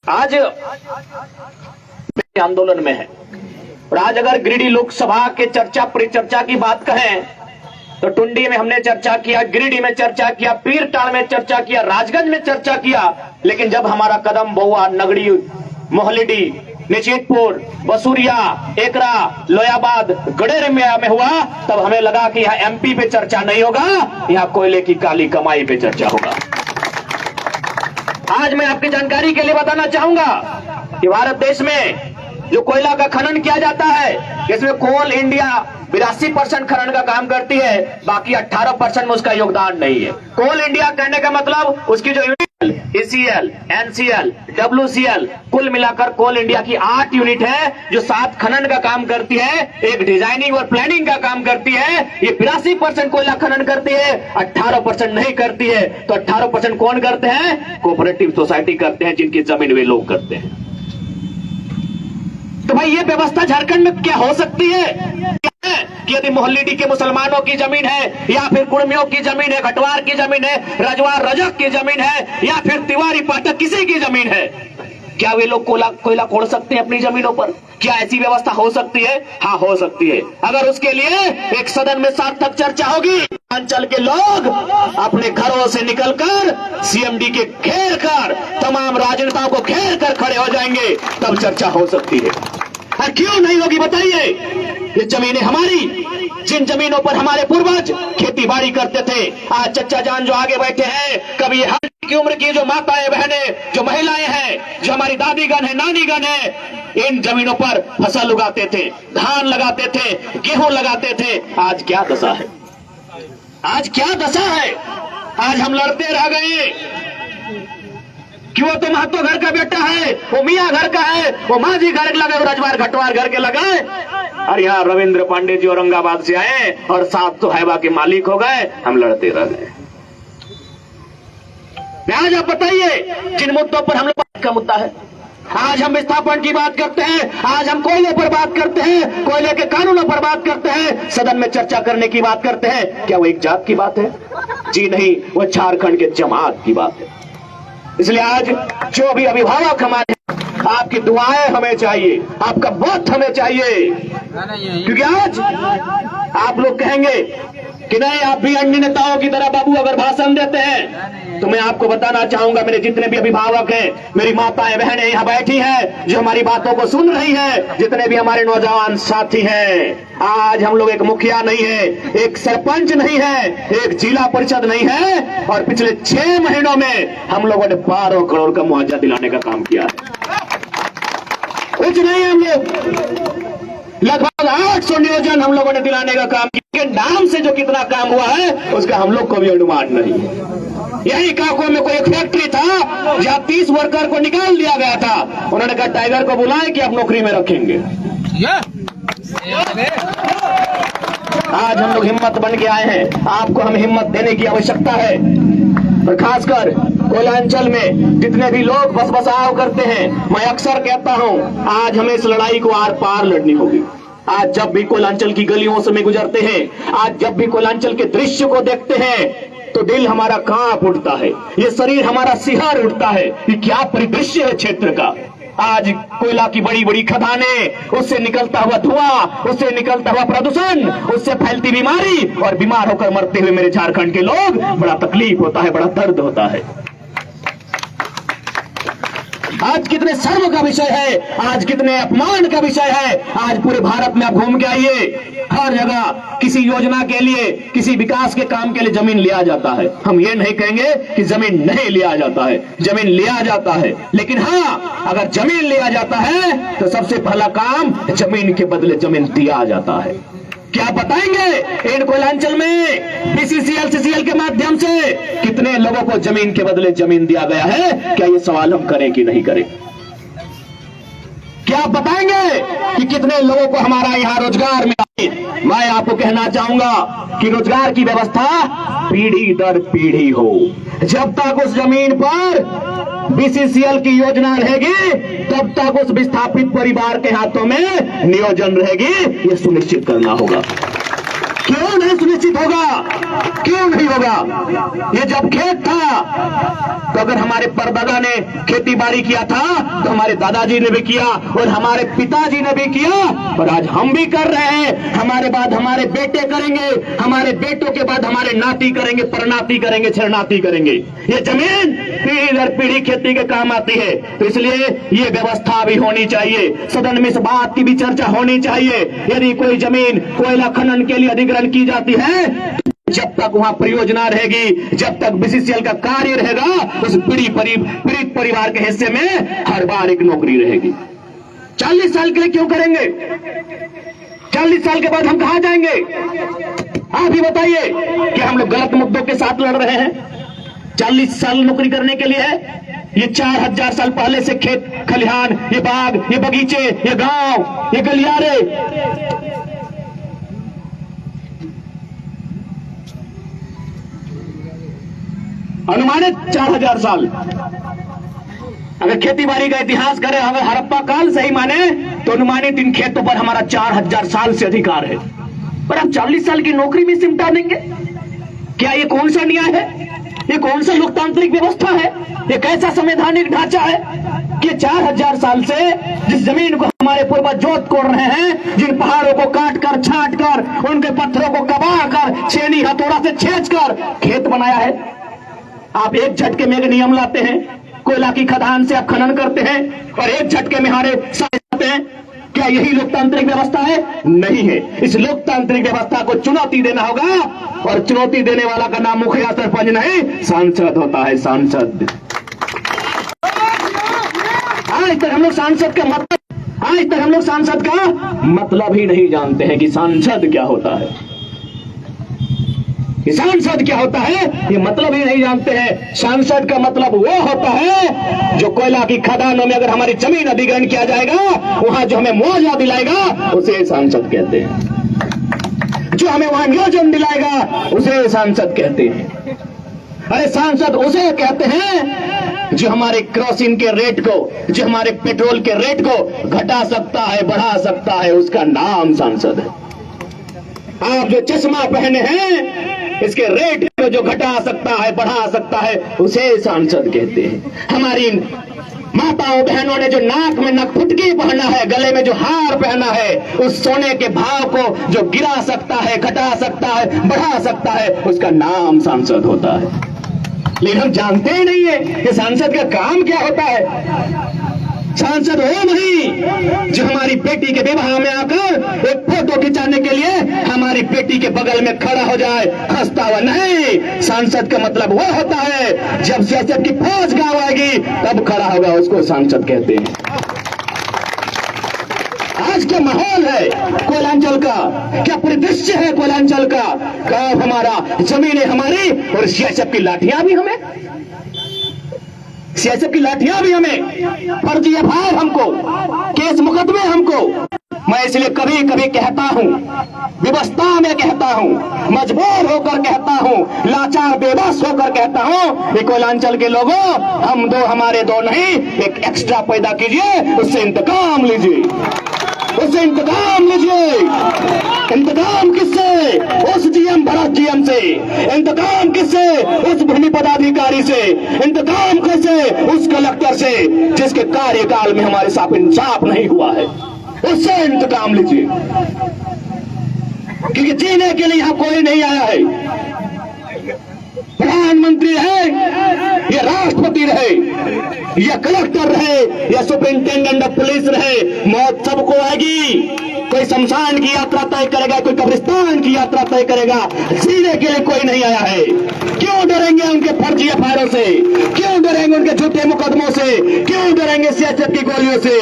आज आंदोलन में है और आज अगर गिरिडीह लोकसभा के चर्चा परिचर्चा की बात कहें तो टुंडी में हमने चर्चा किया, गिरिडीह में चर्चा किया, पीरटाल में चर्चा किया, राजगंज में चर्चा किया, लेकिन जब हमारा कदम बहुआ, नगड़ी, मोहलिडी, निचितपुर, बसूरिया, एकरा, लोयाबाद, गडेर में हुआ तब हमें लगा कि यहाँ एमपी पे चर्चा नहीं होगा, यहाँ कोयले की काली कमाई पे चर्चा होगा। आज मैं आपकी जानकारी के लिए बताना चाहूंगा कि भारत देश में जो कोयला का खनन किया जाता है इसमें कोल इंडिया 82% खनन का काम करती है, बाकी 18% में उसका योगदान नहीं है। कोल इंडिया कहने का मतलब उसकी जो ECL, NCL, WCL कुल मिलाकर कोल इंडिया की 8 यूनिट है जो 7 खनन का काम करती है, एक डिजाइनिंग और प्लानिंग का काम करती है। ये 82% कोयला खनन करती है, 18% नहीं करती है। तो 18% कौन करते हैं? कोऑपरेटिव सोसाइटी करते हैं, जिनकी जमीन वे लोग करते हैं। तो भाई ये व्यवस्था झारखंड में क्या हो सकती है कि यदि मोहल्लिडी के मुसलमानों की जमीन है या फिर कुर्मियों की जमीन है, घटवार की जमीन है, रजवार रजक की जमीन है या फिर तिवारी पाठक किसी की जमीन है, क्या वे लोग कोयला खोल सकते हैं अपनी जमीनों पर? क्या ऐसी व्यवस्था हो सकती है? हाँ, हो सकती है। अगर उसके लिए एक सदन में सार्थक चर्चा होगी, अंचल के लोग अपने घरों से निकलकर CMD के घेर कर, तमाम राजनेताओं को घेर कर खड़े हो जाएंगे, तब चर्चा हो सकती है। हाँ, क्यों नहीं होगी बताइए? ये जमीनें हमारी, जिन जमीनों पर हमारे पूर्वज खेती बाड़ी करते थे, आज चच्चा जान जो आगे बैठे हैं, कभी हर की उम्र की जो माताएं बहनें, जो महिलाएं हैं, जो हमारी दादीगण है, नानीगण है, इन जमीनों पर फसल उगाते थे, धान लगाते थे, गेहूं लगाते थे। आज क्या दशा है? आज क्या दशा है? आज हम लड़ते रह गए कि वो तो महतो घर का बेटा है, वो मियाँ घर का है, वो माझी घर के लगे, रजवार घटवार घर के लगे, और यहाँ रविंद्र पांडे जी औरंगाबाद से आए और 7 तो हैवा के मालिक हो गए। हम लड़ते रह गए। आज आप बताइए जिन मुद्दों पर हम लोग का मुद्दा है, आज हम विस्थापन की बात करते हैं, आज हम कोयले पर बात करते हैं, कोयले के कानूनों पर बात करते हैं, सदन में चर्चा करने की बात करते हैं, क्या वो एक जात की बात है? जी नहीं, वो झारखंड के जमात की बात है। इसलिए आज जो भी अभिभावक हमारे, आपकी दुआएं हमें चाहिए, आपका वोट हमें चाहिए, क्योंकि आज आप लोग कहेंगे कि नहीं, आप भी अन्य नेताओं की तरह बाबू अगर भाषण देते हैं, तो मैं आपको बताना चाहूंगा, मेरे जितने भी अभिभावक हैं, मेरी माताएं बहनें यहाँ बैठी हैं जो हमारी बातों को सुन रही हैं, जितने भी हमारे नौजवान साथी हैं, आज हम लोग एक मुखिया नहीं है, एक सरपंच नहीं है, एक जिला परिषद नहीं है, और पिछले 6 महीनों में हम लोगों ने 12 करोड़ का मुआवजा दिलाने का काम किया है। कुछ नहीं, हम लोग लगभग 800 नियोजन हम लोगों ने दिलाने का काम किया। नाम से जो कितना काम हुआ है उसका हम लोग को भी अनुमान नहीं है। यही काको में कोई एक फैक्ट्री था जहां 30 वर्कर को निकाल दिया गया था, उन्होंने कहा टाइगर को बुलाए कि आप नौकरी में रखेंगे। आज हम लोग हिम्मत बन के आए हैं, आपको हम हिम्मत देने की आवश्यकता है, और खासकर कोयलांचल में जितने भी लोग बस बसाव करते हैं, मैं अक्सर कहता हूं आज हमें इस लड़ाई को आर पार लड़नी होगी। आज जब भी कोयलांचल की गलियों से में गुजरते हैं, आज जब भी कोयलांचल के दृश्य को देखते हैं, तो दिल हमारा कांप उठता है, ये शरीर हमारा सिहर उठता है कि क्या परिदृश्य है क्षेत्र का। आज कोयला की बड़ी बड़ी खदानें, उससे निकलता हुआ धुआं, उससे निकलता हुआ प्रदूषण, उससे फैलती बीमारी, और बीमार होकर मरते हुए मेरे झारखंड के लोग, बड़ा तकलीफ होता है, बड़ा दर्द होता है। आज कितने शर्म का विषय है, आज कितने अपमान का विषय है। आज पूरे भारत में आप घूम के आइए, हर जगह किसी योजना के लिए, किसी विकास के काम के लिए जमीन लिया जाता है। हम ये नहीं कहेंगे कि जमीन नहीं लिया जाता है, जमीन लिया जाता है, लेकिन हाँ, अगर जमीन लिया जाता है तो सबसे पहला काम जमीन के बदले जमीन दिया जाता है। क्या बताएंगे इन कोयलांचल में BCCL CCL के माध्यम से कितने लोगों को जमीन के बदले जमीन दिया गया है? क्या ये सवाल हम करें कि नहीं करें? क्या बताएंगे कि कितने लोगों को हमारा यहाँ रोजगार मिला? मैं आपको कहना चाहूंगा कि रोजगार की व्यवस्था पीढ़ी दर पीढ़ी हो। जब तक उस जमीन पर BCCL की योजना रहेगी, तब तक उस विस्थापित परिवार के हाथों में नियोजन रहेगी, ये सुनिश्चित करना होगा। क्यों नहीं सुनिश्चित होगा? क्यों नहीं होगा? ये जब खेत था तो अगर हमारे परदादा ने खेती बाड़ी किया था तो हमारे दादाजी ने भी किया और हमारे पिताजी ने भी किया और आज हम भी कर रहे हैं। हमारे बाद हमारे बेटे करेंगे, हमारे बेटों के बाद हमारे नाती करेंगे, परनाती करेंगे, छरनाती करेंगे। ये जमीन पीढ़ी दर पीढ़ी खेती के काम आती है। तो इसलिए ये व्यवस्था भी होनी चाहिए, सदन में इस बात की भी चर्चा होनी चाहिए। यदि कोई जमीन कोयला खनन के लिए अधिग्रहण की जाती है, जब तक वहां परियोजना रहेगी, जब तक बीसीसीएल का कार्य रहेगा, उस पीड़ित परिवार के हिस्से में हर बार एक नौकरी रहेगी। 40 साल के लिए क्यों करेंगे? 40 साल के बाद हम कहां जाएंगे? आप ही बताइए कि हम लोग गलत मुद्दों के साथ लड़ रहे हैं? 40 साल नौकरी करने के लिए है? ये 4000 साल पहले से खेत खलिहान, ये बाग, ये बगीचे, ये गांव, ये गलियारे, अनुमानित 4000 साल। अगर खेती बाड़ी का इतिहास करें, अगर हड़प्पा काल सही माने तो अनुमानित इन खेतों पर हमारा 4000 साल से अधिकार है। पर हम 40 साल की नौकरी में सिमटा देंगे? क्या ये कौन सा न्याय है? ये कौन सा लोकतांत्रिक व्यवस्था है? ये कैसा संवैधानिक ढांचा है कि 4000 साल से जिस जमीन को हमारे पूर्वज जोत कोड़ रहे हैं, जिन पहाड़ों को काट कर, छांट कर, उनके पत्थरों को कबाड़ कर, छेनी हथौड़ा से छेच कर खेत बनाया है, आप एक झटके में एक नियम लाते हैं, कोयला की खदान से आप खनन करते हैं और एक झटके में हारे जाते हैं। क्या यही लोकतांत्रिक व्यवस्था है? नहीं है। इस लोकतांत्रिक व्यवस्था को चुनौती देना होगा और चुनौती देने वाला का नाम मुखिया सरपंच नहीं, सांसद होता है। सांसद। आज तक हम लोग सांसद का मतलब ही नहीं जानते हैं कि सांसद क्या होता है, सांसद क्या होता है, ये मतलब ही नहीं जानते हैं। सांसद का मतलब वो होता है जो कोयला की खदानों में अगर हमारी जमीन अधिग्रहण किया जाएगा, वहां जो हमें मुआवजा दिलाएगा उसे सांसद कहते हैं। जो हमें वहां नियोजन दिलाएगा उसे सांसद कहते हैं। अरे सांसद उसे कहते हैं जो हमारे केरोसिन के रेट को, जो हमारे पेट्रोल के रेट को घटा सकता है, बढ़ा सकता है, उसका नाम सांसद है। आप जो चश्मा पहने हैं, इसके रेट को जो घटा सकता है, बढ़ा सकता है, उसे सांसद कहते हैं। हमारी माताओं बहनों ने जो नाक में नखफुटकी पहना है, गले में जो हार पहना है, उस सोने के भाव को जो गिरा सकता है, घटा सकता है, बढ़ा सकता है, उसका नाम सांसद होता है। लेकिन हम जानते ही नहीं है कि सांसद का काम क्या होता है। सांसद वो नहीं जो हमारी बेटी के विवाह में आकर एक फोटो खिंचाने के लिए हमारी बेटी के बगल में खड़ा हो जाए हंसता हुआ। नहीं, सांसद का मतलब वो होता है जब सियासत की फौज गांव आएगी तब खड़ा होगा, उसको सांसद कहते हैं। आज क्या माहौल है कोयलांचल का, क्या परिदृश्य है कोयलांचल का? गांव हमारा, जमीनें हमारी और सियासत की लाठियां भी हमें, सियासत की लाठियां भी हमें, फर्जी एफआईआर हमको, केस मुकदमे हमको। मैं इसलिए कभी कभी कहता हूं, विवशता में कहता हूं, मजबूर होकर कहता हूं, लाचार बेबस होकर कहता हूं, ये कोयलांचल के लोगों, हम दो हमारे दो नहीं, एक एक्स्ट्रा पैदा कीजिए, उससे इंतकाम लीजिए, उससे इंतकाम लीजिए। इंतकाम किससे? उस जीएम भरत जीएम से। इंतकाम किससे? उस भूमि पदाधिकारी से। इंतकाम कैसे? उस कलेक्टर से जिसके कार्यकाल में हमारे साथ इंसाफ नहीं हुआ है, उससे इंतकाम लीजिए। क्योंकि जीने के लिए यहां कोई नहीं आया है। प्रधानमंत्री है या राष्ट्रपति रहे या कलेक्टर रहे या सुपरिंटेंडेंट ऑफ पुलिस रहे, मौत सबको आएगी। कोई शमशान की यात्रा तय करेगा, कोई कब्रिस्तान की यात्रा तय करेगा। जीने के लिए कोई नहीं आया है। क्यों डरेंगे उनके फर्जी एफआईआर से? क्यों डरेंगे उनके झूठे मुकदमों से? क्यों डरेंगे सियासत की गोलियों से?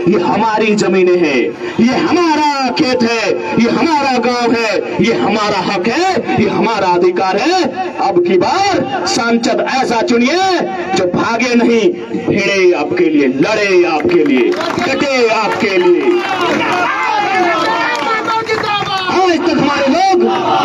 ये हमारी जमीनें हैं, ये हमारा खेत है, ये हमारा गांव है, ये हमारा हक है, ये हमारा अधिकार है। अब की बार सांसद ऐसा चुनिए जो भागे नहीं, भिड़े आपके लिए, लड़े आपके लिए, डटे आपके लिए। आज तक हमारे लोग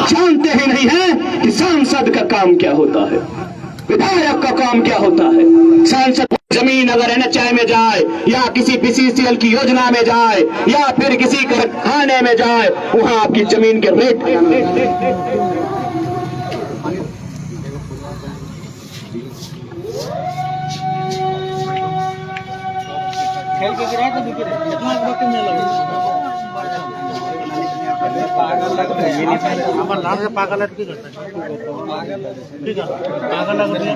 जानते ही नहीं हैं कि सांसद का काम क्या होता है। विधायक का काम क्या होता है? सांसद जमीन अगर NHI में जाए या किसी BCCL की योजना में जाए या फिर किसी कारखाने में जाए, वहां आपकी जमीन के रेट पागल लग रहा है, हमारे लाल से पागल लग ठीक है, पागल लग रहा है,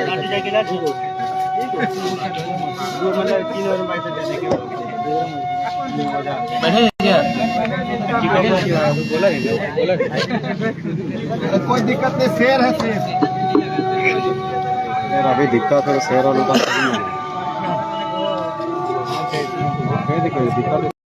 गाड़ी जाके ला ठीक है, जो मतलब 3 और बाइक देने के बैठे क्या बोला कोई दिक्कत नहीं, शेर है शेर, अभी दिक्कत है शेर और दिक्कत